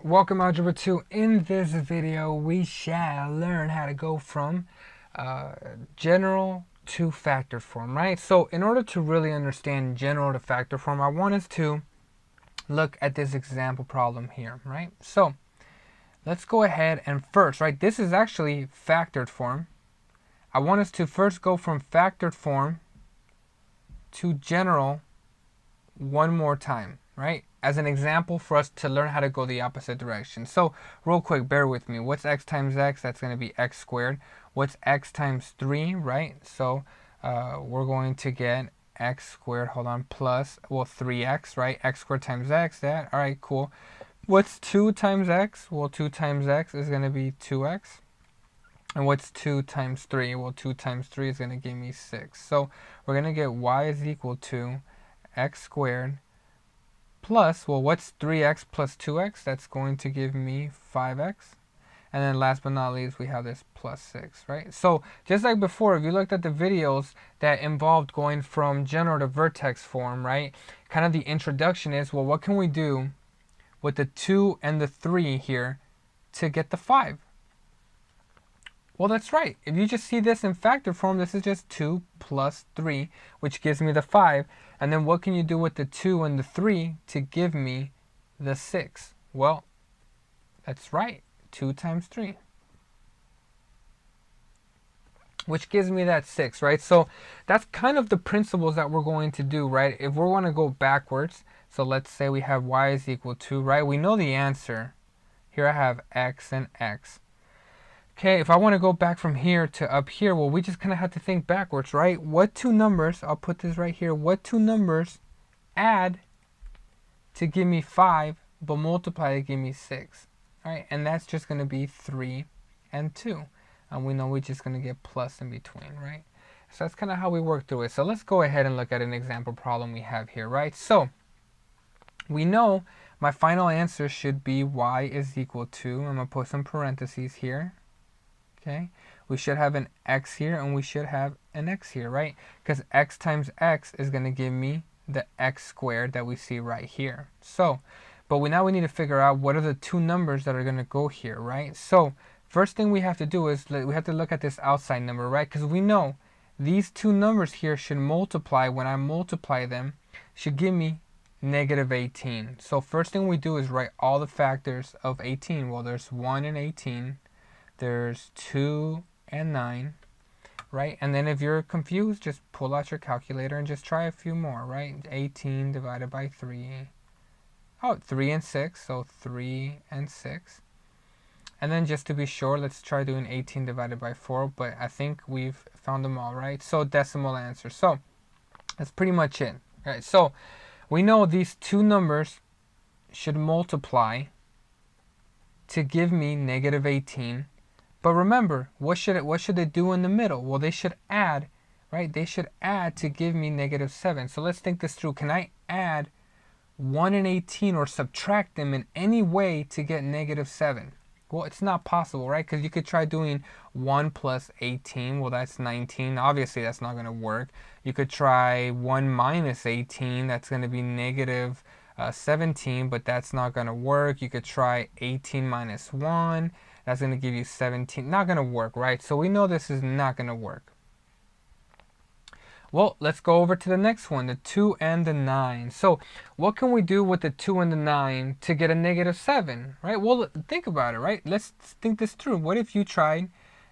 Welcome Algebra 2. In this video we shall learn how to go from general to factored form, right? So in order to really understand general to factored form, I want us to look at this example problem here, right? So let's go ahead and first, right, this is actually factored form. I want us to first go from factored form to general one more time, right? As an example for us to learn how to go the opposite direction. So real quick, bear with me. What's x times x? That's going to be x squared. What's x times 3, right? So we're going to get x squared, hold on, plus, well, 3x, right? X squared times x, that. All right, cool. What's 2 times x? Well, 2 times x is going to be 2x. And what's 2 times 3? Well, 2 times 3 is going to give me 6. So we're going to get y is equal to x squared plus, well, what's 3x plus 2x? That's going to give me 5x. And then last but not least, we have this plus 6, right? So just like before, if you looked at the videos that involved going from general to vertex form, right? Kind of the introduction is, well, what can we do with the 2 and the 3 here to get the 5? Well, that's right. If you just see this in factor form, this is just 2 plus 3, which gives me the 5. And then what can you do with the 2 and the 3 to give me the 6? Well, that's right. 2 times 3. Which gives me that 6, right? So that's kind of the principles that we're going to do, right? If we're going to go backwards, so let's say we have y is equal to, right? We know the answer. Here I have x and x. Okay, if I want to go back from here to up here, well, we just kind of have to think backwards, right? What two numbers, I'll put this right here, what two numbers add to give me 5, but multiply to give me 6, right? And that's just going to be 3 and 2. And we know we're just going to get plus in between, right? So that's kind of how we work through it. So let's go ahead and look at an example problem we have here, right? So we know my final answer should be y is equal to, I'm going to put some parentheses here. Okay, we should have an x here and we should have an x here, right? Because x times x is going to give me the x squared that we see right here. So, but now we need to figure out what are the two numbers that are going to go here, right? So, first thing we have to do is we have to look at this outside number, right? Because we know these two numbers here should multiply. When I multiply them, should give me negative 18. So, first thing we do is write all the factors of 18. Well, there's 1 and 18. There's 2 and 9, right? And then if you're confused, just pull out your calculator and just try a few more, right? 18 divided by 3. Oh, 3 and 6, so 3 and 6. And then just to be sure, let's try doing 18 divided by 4, but I think we've found them all, right? So decimal answer. So that's pretty much it, right? So we know these two numbers should multiply to give me negative 18. But remember, what should they do in the middle? Well, they should add, right? They should add to give me negative 7. So let's think this through. Can I add 1 and 18 or subtract them in any way to get negative 7? Well, it's not possible, right? Because you could try doing 1 plus 18. Well, that's 19. Obviously, that's not going to work. You could try 1 minus 18. That's going to be negative 17, but that's not going to work. You could try 18 minus 1. That's going to give you 17. Not going to work, right? So we know this is not going to work. Well, let's go over to the next one, the 2 and the 9. So what can we do with the 2 and the 9 to get a negative 7, right? Well, think about it, right? Let's think this through. What if you tried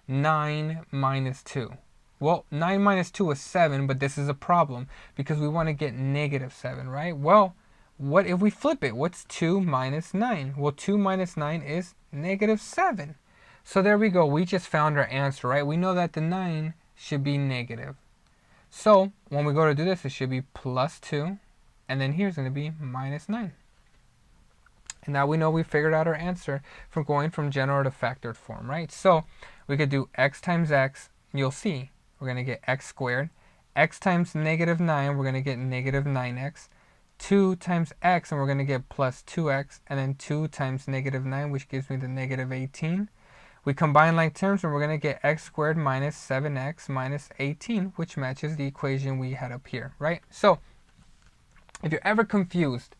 9 minus 2? Well, 9 minus 2 is 7, but this is a problem because we want to get negative 7, right? Well, what if we flip it? What's 2 minus 9? Well, 2 minus 9 is negative 7. So there we go. We just found our answer, right? We know that the 9 should be negative. So when we go to do this, it should be plus 2. And then here's going to be minus 9. And now we know we figured out our answer from going from general to factored form, right? So we could do x times x. You'll see we're going to get x squared. X times negative 9, we're going to get negative 9x. 2 times x, and we're going to get plus 2x, and then 2 times negative 9, which gives me the negative 18. We combine like terms, and we're going to get x squared minus 7x minus 18, which matches the equation we had up here, right? So if you're ever confused,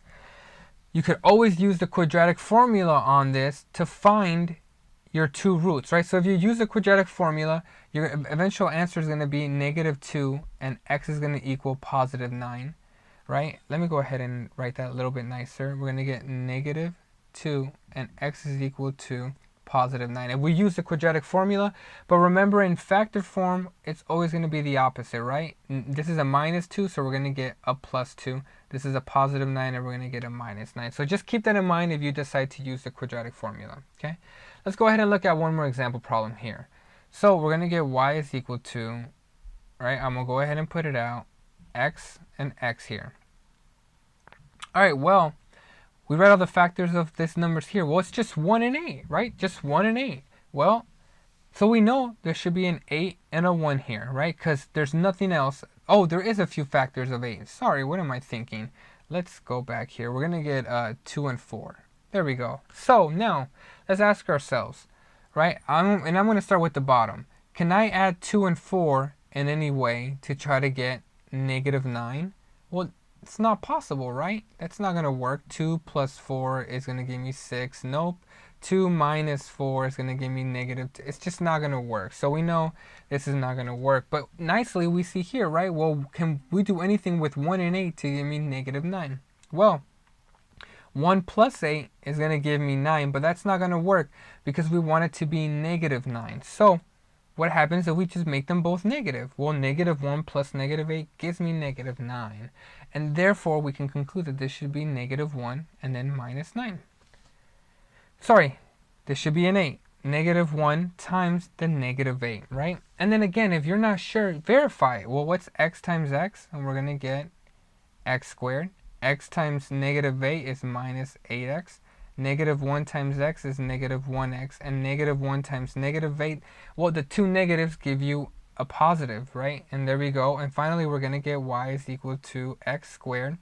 you could always use the quadratic formula on this to find your two roots, right? So if you use the quadratic formula, your eventual answer is going to be -2 and x is going to equal +9, right? Let me go ahead and write that a little bit nicer. We're going to get -2 and x is equal to +9. And we use the quadratic formula, but remember in factor form, it's always going to be the opposite, right? This is a -2, so we're going to get a +2. This is a +9, and we're going to get a -9. So just keep that in mind if you decide to use the quadratic formula, okay? Let's go ahead and look at one more example problem here. So we're going to get y is equal to, right? I'm going to go ahead and put it out, x and x here. All right, well, we read all the factors of these numbers here. Well, it's just 1 and 8, right? Just 1 and 8. Well, so we know there should be an 8 and a 1 here, right? Because there's nothing else. Oh, there is a few factors of 8. Sorry, what am I thinking? Let's go back here. We're going to get 2 and 4. There we go. So now, let's ask ourselves, right? I'm going to start with the bottom. Can I add 2 and 4 in any way to try to get -9? Well, it's not possible, right? That's not going to work. 2 plus 4 is going to give me 6. Nope. 2 minus 4 is going to give me -2. It's just not going to work. So we know this is not going to work. But nicely, we see here, right? Well, can we do anything with 1 and 8 to give me -9? Well, 1 plus 8 is going to give me 9, but that's not going to work because we want it to be -9. So what happens if we just make them both negative? Well, -1 plus -8 gives me -9. And therefore, we can conclude that this should be -1 and then -9. Sorry, this should be an 8. -1 times the -8, right? And then again, if you're not sure, verify it. Well, what's x times x? And we're going to get x squared. X times -8 is -8x. -1 times x is -1x. And -1 times -8, well, the two negatives give you a positive, right? And there we go. And finally, we're going to get y is equal to x squared.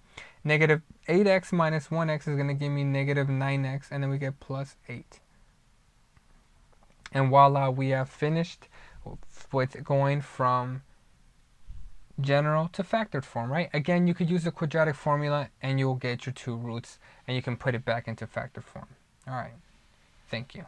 -8x minus 1x is going to give me -9x. And then we get +8. And voila, we have finished with going from general to factored form, right? Again, you could use the quadratic formula and you'll get your two roots and you can put it back into factored form. All right. Thank you.